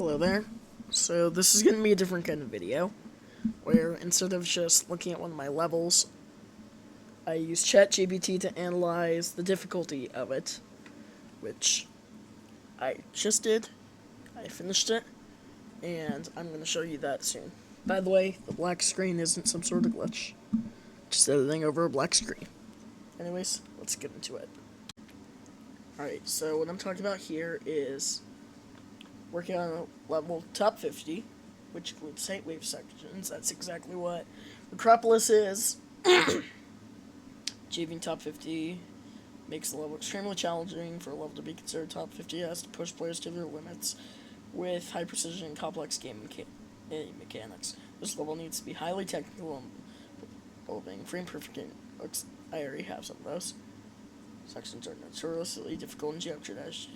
Hello there. So this is going to be a different kind of video, where instead of just looking at one of my levels, I use ChatGPT to analyze the difficulty of it, which I just did. I finished it, and I'm going to show you that soon. By the way, the black screen isn't some sort of glitch, just editing over a black screen. Anyways, let's get into it. Alright, so what I'm talking about here is working on a level top 50, which includes height wave sections. That's exactly what Recropolis is. Achieving top 50 makes the level extremely challenging. For a level to be considered top 50, it has to push players to their limits with high precision and complex game mechanics. This level needs to be highly technical and being frame perfect. I already have some of those. Sections are notoriously difficult in geometry as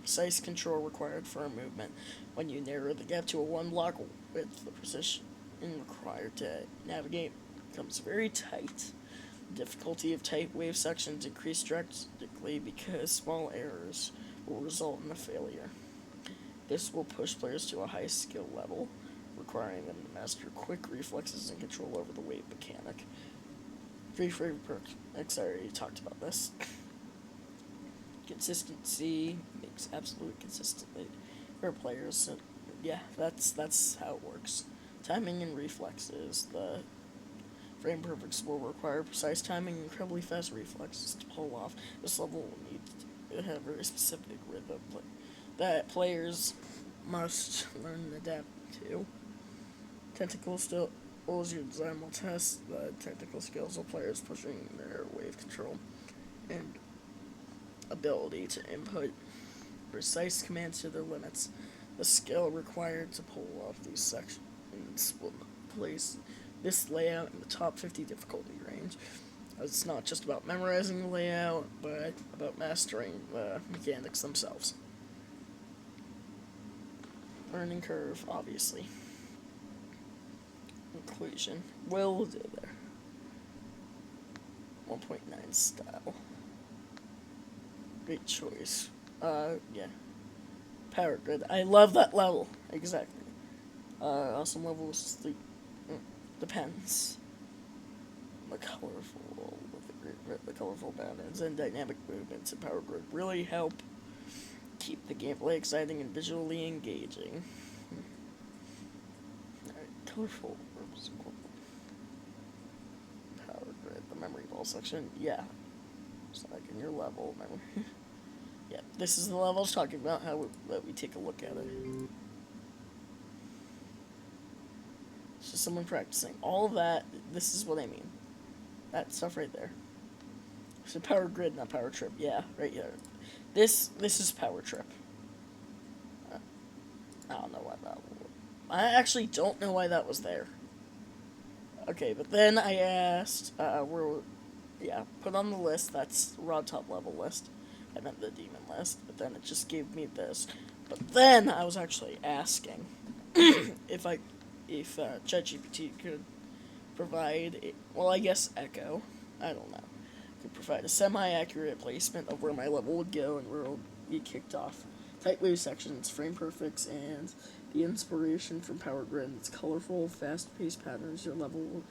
precise control required for a movement. When you narrow the gap to a one block width, the precision required to navigate becomes very tight. The difficulty of tight wave sections increase drastically because small errors will result in a failure. This will push players to a high skill level, requiring them to master quick reflexes and control over the wave mechanic. Free perks, I already talked about this. Consistency makes absolute consistently for players. So yeah, that's how it works. Timing and reflexes. The frame perfects will require precise timing and incredibly fast reflexes to pull off. This level will need to have a very specific rhythm that players must learn and adapt to. Technical skills. Your design will test the technical skills of players pushing their wave control and ability to input precise commands to their limits. The skill required to pull off these sections will place this layout in the top 50 difficulty range. It's not just about memorizing the layout, but about mastering the mechanics themselves. Learning curve, obviously. Inclusion. Will do there. 1.9 style. Great choice. Yeah. Power grid. I love that level. Exactly. Awesome level sleep. Depends. The colorful patterns and dynamic movements in Power Grid really help keep the gameplay exciting and visually engaging. Alright, colorful Power Grid, the memory ball section. Yeah. It's like in your level memory. Yeah, this is the level I was talking about, how we take a look at it. It's just someone practicing. All of that, this is what I mean. That stuff right there. It's a power grid, not power trip. Yeah, right here. This is power trip. I don't know why that was. I actually don't know why that was there. Okay, but then I asked, put on the list, that's raw top level list. I meant the demon list, but then it just gave me this. But then I was actually asking if ChatGPT could provide, I guess Echo, I don't know, could provide a semi-accurate placement of where my level would go and where it would be kicked off. Tight wave sections, frame perfects, and the inspiration from Power Grid. Its colorful, fast-paced patterns. Your level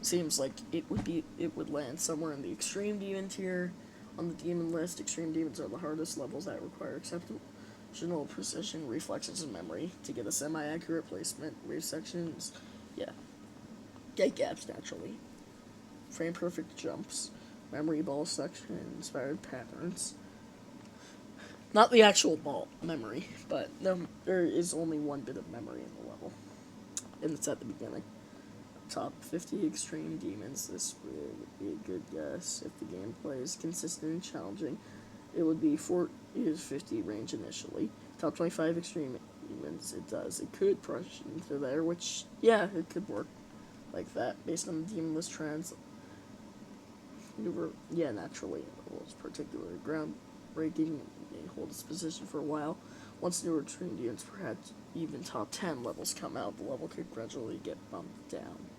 seems like it would land somewhere in the extreme demon tier. On the demon list, extreme demons are the hardest levels that require exceptional precision, reflexes, and memory to get a semi-accurate placement. Wave sections, yeah, get gaps naturally. Frame perfect jumps, memory ball section, inspired patterns. Not the actual ball memory, but there is only one bit of memory in the level, and it's at the beginning. Top 50 extreme demons. This would be a good guess. If the gameplay is consistent and challenging, it would be 40 to 50 range initially. Top 25 extreme demons. It does. It could push into there, which, yeah, it could work like that based on the demon list trends. Naturally, it was particularly groundbreaking. May hold its position for a while. Once newer extreme demons, perhaps even top 10 levels come out, the level could gradually get bumped down.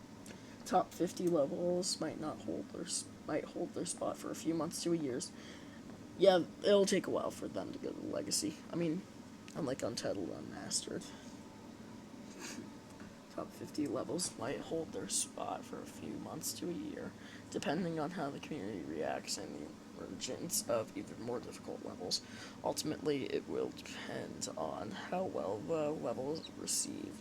Top 50 levels might hold their spot for a few months to a years. Yeah, it'll take a while for them to go to the legacy. I mean, unlike Untitled Unmastered. Top 50 levels might hold their spot for a few months to a year, depending on how the community reacts and the emergence of even more difficult levels. Ultimately, it will depend on how well the level is received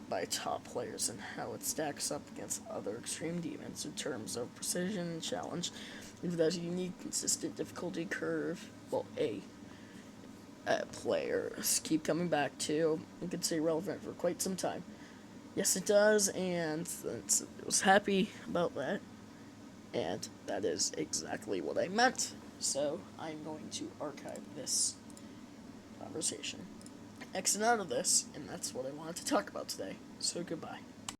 by top players and how it stacks up against other extreme demons in terms of precision and challenge. If it has a unique, consistent difficulty curve, well, players keep coming back to, and could stay relevant for quite some time. Yes, it does, and I was happy about that, and that is exactly what I meant. So I'm going to archive this conversation, exit out of this, and that's what I wanted to talk about today. So goodbye.